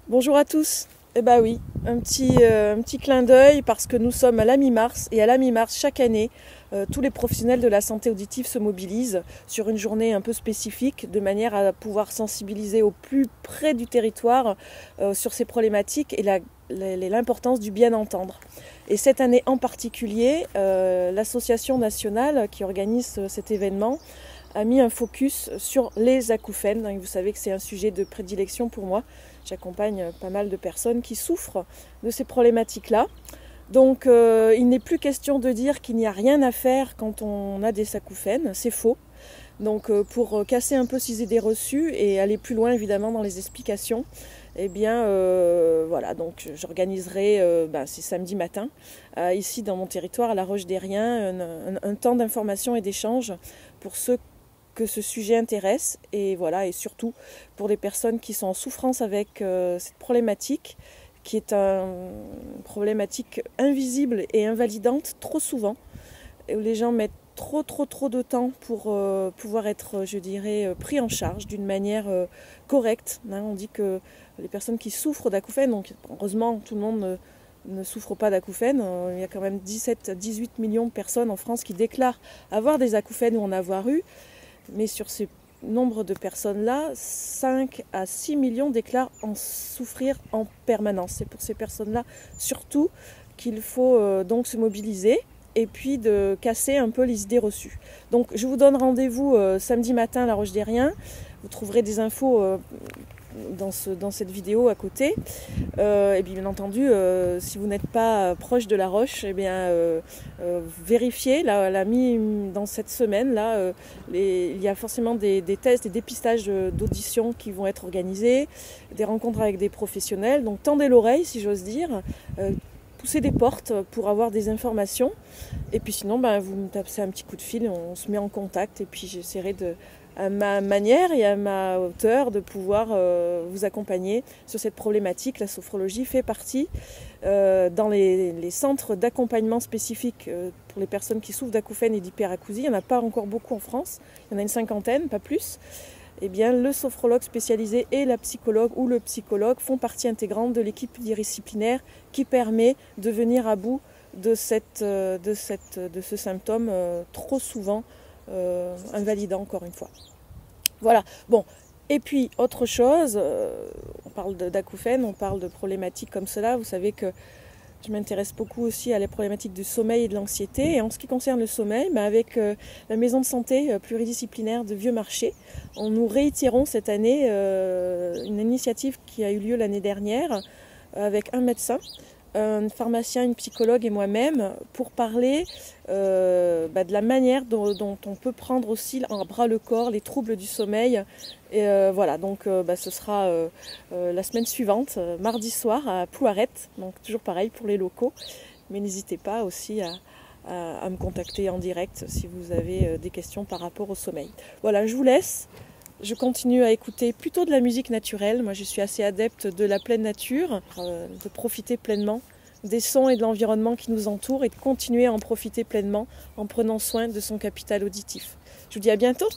Bonjour à tous. Eh ben oui, un petit clin d'œil parce que nous sommes à la mi-mars et à la mi-mars chaque année, tous les professionnels de la santé auditive se mobilisent sur une journée un peu spécifique de manière à pouvoir sensibiliser au plus près du territoire sur ces problématiques et l'importance du bien entendre. Et cette année en particulier, l'association nationale qui organise cet événement a mis un focus sur les acouphènes. Et vous savez que c'est un sujet de prédilection pour moi. J'accompagne pas mal de personnes qui souffrent de ces problématiques-là. Donc il n'est plus question de dire qu'il n'y a rien à faire quand on a des acouphènes, c'est faux. Donc pour casser un peu ces idées reçues et aller plus loin évidemment dans les explications, eh bien voilà, donc j'organiserai, c'est samedi matin, ici dans mon territoire à La Roche-des-Riens, un temps d'information et d'échange pour ceux que ce sujet intéresse et voilà, et surtout pour les personnes qui sont en souffrance avec cette problématique qui est une problématique invisible et invalidante trop souvent, où les gens mettent trop de temps pour pouvoir être, je dirais, pris en charge d'une manière correcte. On dit que les personnes qui souffrent d'acouphènes, donc heureusement tout le monde ne souffre pas d'acouphènes, il y a quand même 17-18 millions de personnes en France qui déclarent avoir des acouphènes ou en avoir eu. Mais sur ces nombres de personnes-là, 5 à 6 millions déclarent en souffrir en permanence. C'est pour ces personnes-là surtout qu'il faut donc se mobiliser et puis de casser un peu les idées reçues. Donc je vous donne rendez-vous samedi matin à La Roche-des-Riens. Vous trouverez des infos dans cette vidéo à côté. Et bien entendu, si vous n'êtes pas proche de La Roche, eh bien, vérifiez. Dans cette semaine, là, il y a forcément des tests, des dépistages d'audition qui vont être organisés, des rencontres avec des professionnels. Donc tendez l'oreille, si j'ose dire. Poussez des portes pour avoir des informations. Et puis sinon, vous me tapez un petit coup de fil, on se met en contact. Et puis j'essaierai à ma manière et à ma hauteur de pouvoir vous accompagner sur cette problématique. La sophrologie fait partie dans les centres d'accompagnement spécifiques pour les personnes qui souffrent d'acouphènes et d'hyperacousie. Il n'y en a pas encore beaucoup en France, il y en a une cinquantaine, pas plus. Eh bien, le sophrologue spécialisé et la psychologue ou le psychologue font partie intégrante de l'équipe pluridisciplinaire qui permet de venir à bout de ce symptôme trop souvent invalidant, encore une fois. Voilà. Bon. Et puis, autre chose, on parle d'acouphènes, on parle de problématiques comme cela. Vous savez que je m'intéresse beaucoup aussi à la problématique du sommeil et de l'anxiété. Et en ce qui concerne le sommeil, avec la maison de santé pluridisciplinaire de Vieux-Marché, nous réitérons cette année une initiative qui a eu lieu l'année dernière avec un médecin, un pharmacien, une psychologue et moi-même pour parler de la manière dont on peut prendre aussi à bras le corps les troubles du sommeil. Et voilà, donc ce sera la semaine suivante, mardi soir à Plouarette, donc toujours pareil pour les locaux. Mais n'hésitez pas aussi à me contacter en direct si vous avez des questions par rapport au sommeil. Voilà, je vous laisse. Je continue à écouter plutôt de la musique naturelle. Moi, je suis assez adepte de la pleine nature, de profiter pleinement des sons et de l'environnement qui nous entoure et de continuer à en profiter pleinement en prenant soin de son capital auditif. Je vous dis à bientôt.